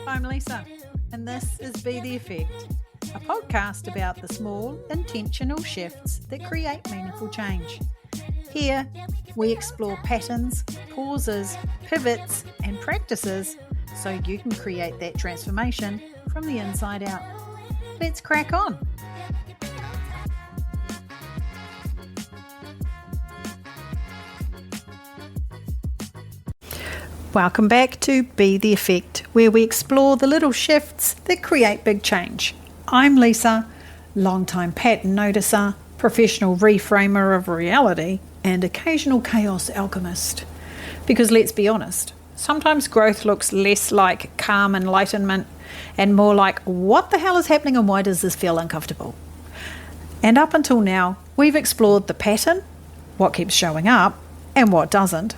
I'm Lisa, and this is Be the Effect, a podcast about the small, intentional shifts that create meaningful change. Here, we explore patterns, pauses, pivots, and practices so you can create that transformation from the inside out. Let's crack on. Welcome back to Be the Effect, where we explore the little shifts that create big change. I'm Lisa, long-time pattern noticer, professional reframer of reality, and occasional chaos alchemist. Because let's be honest, sometimes growth looks less like calm enlightenment and more like, what the hell is happening and why does this feel uncomfortable? And up until now, we've explored the pattern, what keeps showing up, and what doesn't.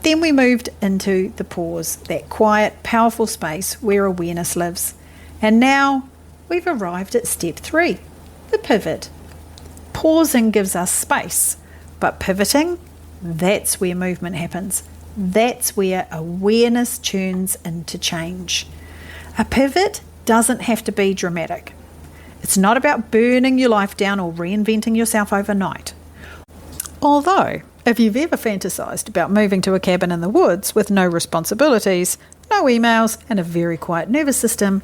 Then we moved into the pause, that quiet, powerful space where awareness lives. And now we've arrived at step 3, the pivot. Pausing gives us space, but pivoting, that's where movement happens. That's where awareness turns into change. A pivot doesn't have to be dramatic. It's not about burning your life down or reinventing yourself overnight. Although, if you've ever fantasized about moving to a cabin in the woods with no responsibilities, no emails, and a very quiet nervous system,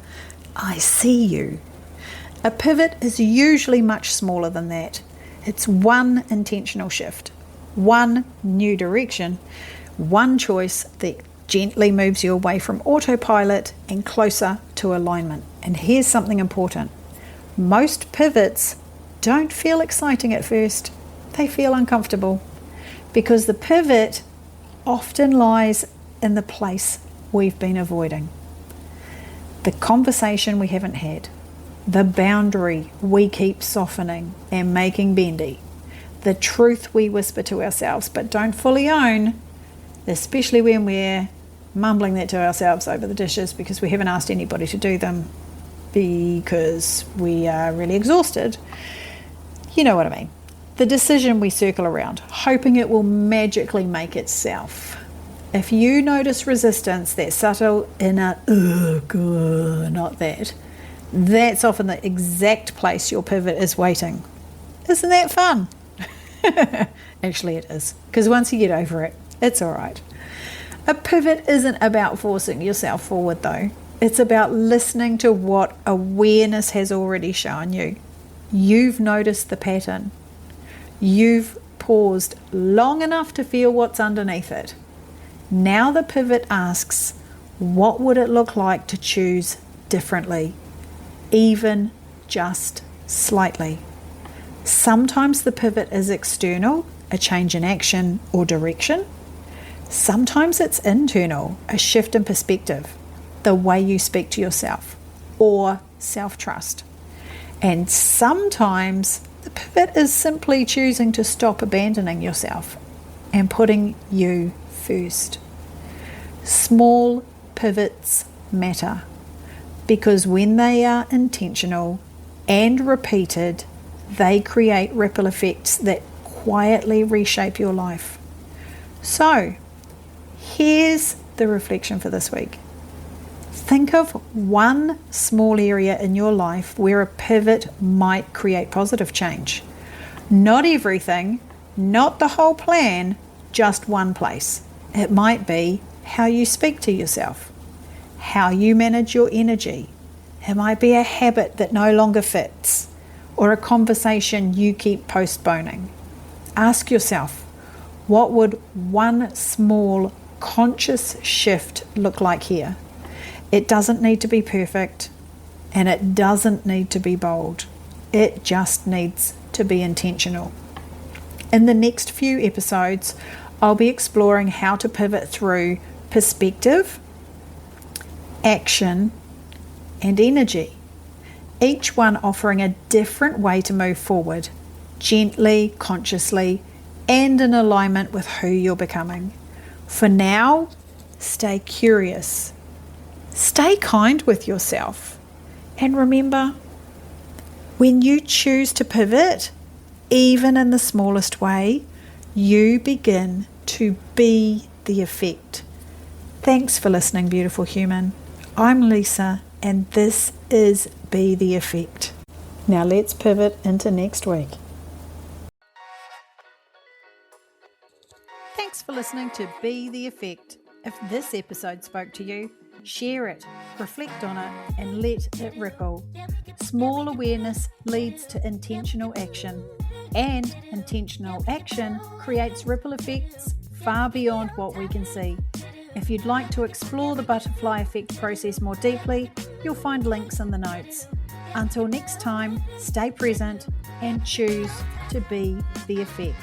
I see you. A pivot is usually much smaller than that. It's one intentional shift, one new direction, one choice that gently moves you away from autopilot and closer to alignment. And here's something important. Most pivots don't feel exciting at first. They feel uncomfortable. Because the pivot often lies in the place we've been avoiding. The conversation we haven't had, the boundary we keep softening and making bendy, the truth we whisper to ourselves but don't fully own, especially when we're mumbling that to ourselves over the dishes because we haven't asked anybody to do them because we are really exhausted. You know what I mean. The decision we circle around, hoping it will magically make itself. If you notice resistance, that subtle inner, not that, that's often the exact place your pivot is waiting. Isn't that fun? Actually, it is, because once you get over it, it's all right. A pivot isn't about forcing yourself forward, though. It's about listening to what awareness has already shown you. You've noticed the pattern. You've paused long enough to feel what's underneath it. Now the pivot asks, what would it look like to choose differently, even just slightly? Sometimes the pivot is external, a change in action or direction. Sometimes it's internal, a shift in perspective, the way you speak to yourself, or self-trust. And sometimes the pivot is simply choosing to stop abandoning yourself and putting you first. Small pivots matter because when they are intentional and repeated, they create ripple effects that quietly reshape your life. So, here's the reflection for this week. Think of one small area in your life where a pivot might create positive change. Not everything, not the whole plan, just one place. It might be how you speak to yourself, how you manage your energy. It might be a habit that no longer fits, or a conversation you keep postponing. Ask yourself, what would one small conscious shift look like here? It doesn't need to be perfect, and it doesn't need to be bold. It just needs to be intentional. In the next few episodes, I'll be exploring how to pivot through perspective, action, and energy. Each one offering a different way to move forward, gently, consciously, and in alignment with who you're becoming. For now, stay curious. Stay kind with yourself. And remember, when you choose to pivot, even in the smallest way, you begin to be the effect. Thanks for listening, beautiful human. I'm Lisa, and this is Be the Effect. Now let's pivot into next week. Thanks for listening to Be the Effect. If this episode spoke to you, share it, reflect on it, and let it ripple. Small awareness leads to intentional action, and intentional action creates ripple effects far beyond what we can see. If you'd like to explore the butterfly effect process more deeply, you'll find links in the notes. Until next time, stay present and choose to be the effect.